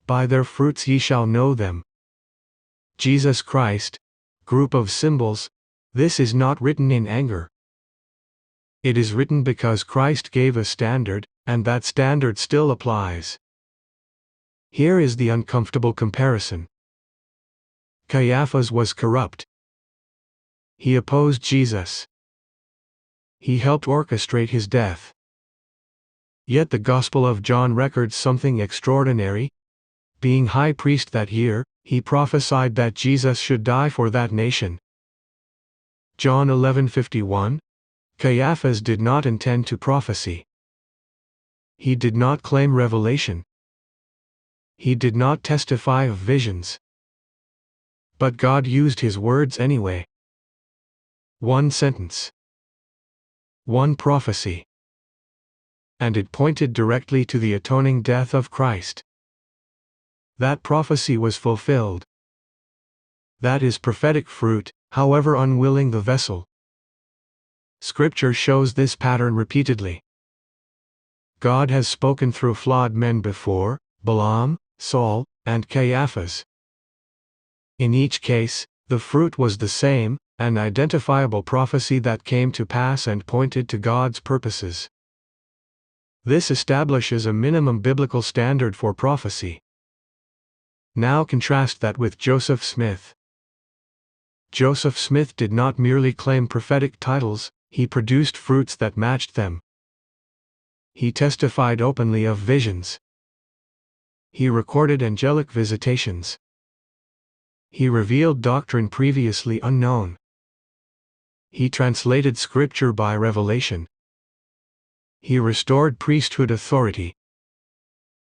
By their fruits ye shall know them. Jesus Christ, group of symbols, this is not written in anger. It is written because Christ gave a standard, and that standard still applies. Here is the uncomfortable comparison. Caiaphas was corrupt. He opposed Jesus. He helped orchestrate his death. Yet the Gospel of John records something extraordinary. Being high priest that year, he prophesied that Jesus should die for that nation. John 11:51. Caiaphas did not intend to prophesy. He did not claim revelation. He did not testify of visions. But God used his words anyway. One sentence. One prophecy. And it pointed directly to the atoning death of Christ. That prophecy was fulfilled. That is prophetic fruit, however unwilling the vessel. Scripture shows this pattern repeatedly. God has spoken through flawed men before, Balaam, Saul, and Caiaphas. In each case, the fruit was the same, an identifiable prophecy that came to pass and pointed to God's purposes. This establishes a minimum biblical standard for prophecy. Now contrast that with Joseph Smith. Joseph Smith did not merely claim prophetic titles, he produced fruits that matched them. He testified openly of visions. He recorded angelic visitations. He revealed doctrine previously unknown. He translated Scripture by revelation. He restored priesthood authority.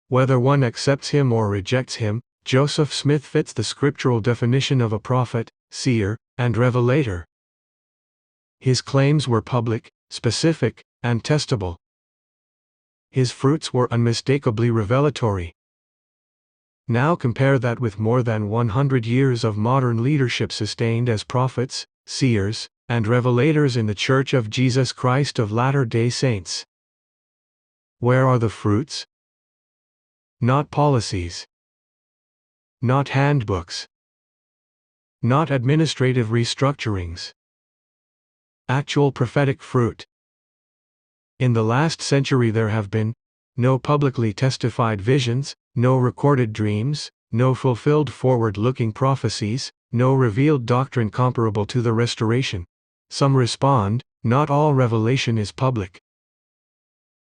Whether one accepts him or rejects him, Joseph Smith fits the scriptural definition of a prophet, seer, and revelator. His claims were public, specific, and testable. His fruits were unmistakably revelatory. Now compare that with more than 100 years of modern leadership sustained as prophets, seers, and revelators in the Church of Jesus Christ of Latter-day Saints. Where are the fruits? Not policies. Not handbooks. Not administrative restructurings. Actual prophetic fruit. In the last century there have been no publicly testified visions, no recorded dreams, no fulfilled forward-looking prophecies, no revealed doctrine comparable to the restoration. Some respond, not all revelation is public.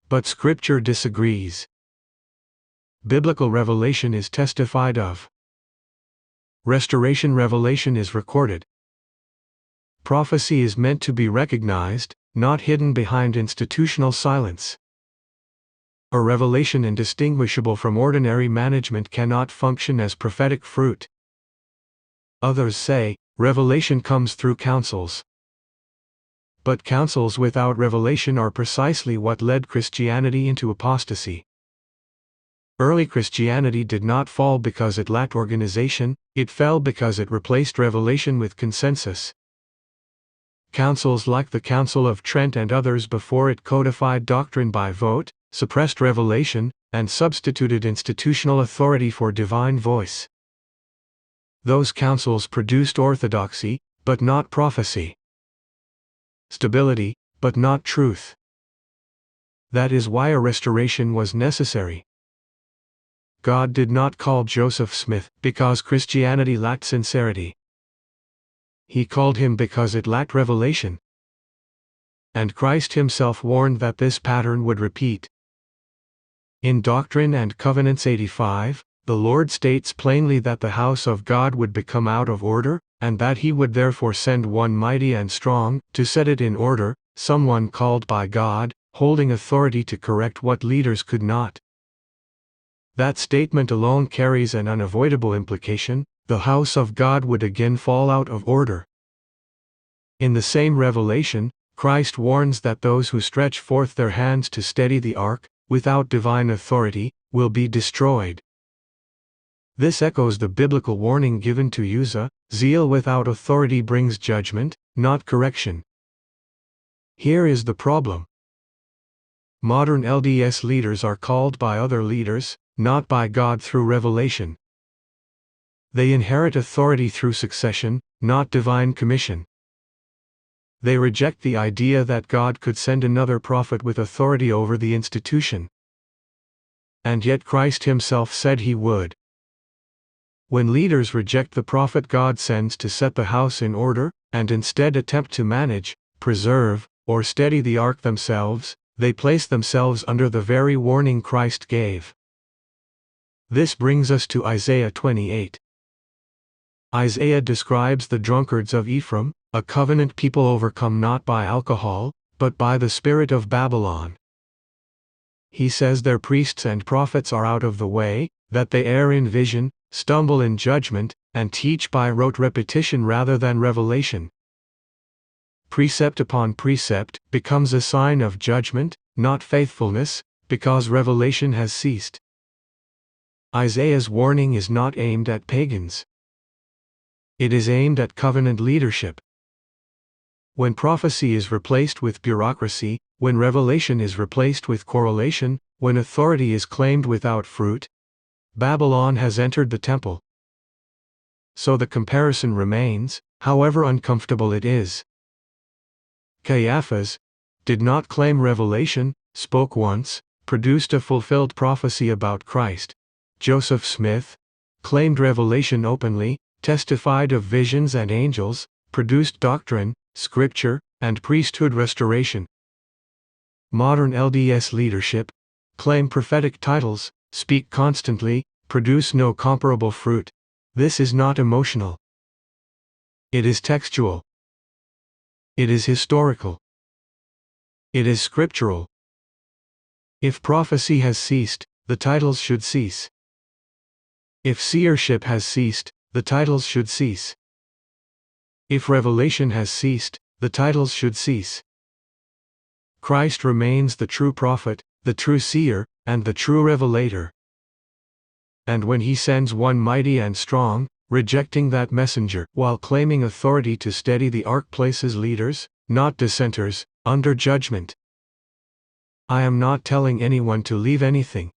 But Scripture disagrees. Biblical revelation is testified of. Restoration revelation is recorded. Prophecy is meant to be recognized, not hidden behind institutional silence. A revelation indistinguishable from ordinary management cannot function as prophetic fruit. Others say, revelation comes through counsels. But counsels without revelation are precisely what led Christianity into apostasy. Early Christianity did not fall because it lacked organization, it fell because it replaced revelation with consensus. Councils like the Council of Trent and others before it codified doctrine by vote, suppressed revelation, and substituted institutional authority for divine voice. Those councils produced orthodoxy, but not prophecy. Stability, but not truth. That is why a restoration was necessary. God did not call Joseph Smith because Christianity lacked sincerity. He called him because it lacked revelation. And Christ himself warned that this pattern would repeat. In Doctrine and Covenants 85, the Lord states plainly that the house of God would become out of order, and that he would therefore send one mighty and strong, to set it in order, someone called by God, holding authority to correct what leaders could not. That statement alone carries an unavoidable implication: the house of God would again fall out of order. In the same revelation, Christ warns that those who stretch forth their hands to steady the ark, without divine authority, will be destroyed. This echoes the biblical warning given to Uzzah: zeal without authority brings judgment, not correction. Here is the problem. Modern LDS leaders are called by other leaders, not by God through revelation. They inherit authority through succession, not divine commission. They reject the idea that God could send another prophet with authority over the institution. And yet Christ himself said he would. When leaders reject the prophet God sends to set the house in order, and instead attempt to manage, preserve, or steady the ark themselves, they place themselves under the very warning Christ gave. This brings us to Isaiah 28. Isaiah describes the drunkards of Ephraim, a covenant people overcome not by alcohol, but by the spirit of Babylon. He says their priests and prophets are out of the way, that they err in vision, stumble in judgment, and teach by rote repetition rather than revelation. Precept upon precept becomes a sign of judgment, not faithfulness, because revelation has ceased. Isaiah's warning is not aimed at pagans. It is aimed at covenant leadership. When prophecy is replaced with bureaucracy, when revelation is replaced with correlation, when authority is claimed without fruit, Babylon has entered the temple. So the comparison remains, however uncomfortable it is. Caiaphas did not claim revelation, spoke once, produced a fulfilled prophecy about Christ. Joseph Smith claimed revelation openly, testified of visions and angels, produced doctrine, scripture, and priesthood restoration. Modern LDS leadership claim prophetic titles, speak constantly, produce no comparable fruit. This is not emotional. It is textual. It is historical. It is scriptural. If prophecy has ceased, the titles should cease. If seership has ceased, the titles should cease. If revelation has ceased, the titles should cease. Christ remains the true prophet, the true seer, and the true revelator. And when he sends one mighty and strong, rejecting that messenger, while claiming authority to steady the ark, places leaders, not dissenters, under judgment. I am not telling anyone to leave anything.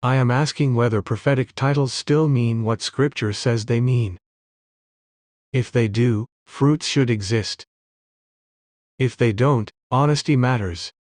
I am asking whether prophetic titles still mean what Scripture says they mean. If they do, fruits should exist. If they don't, honesty matters.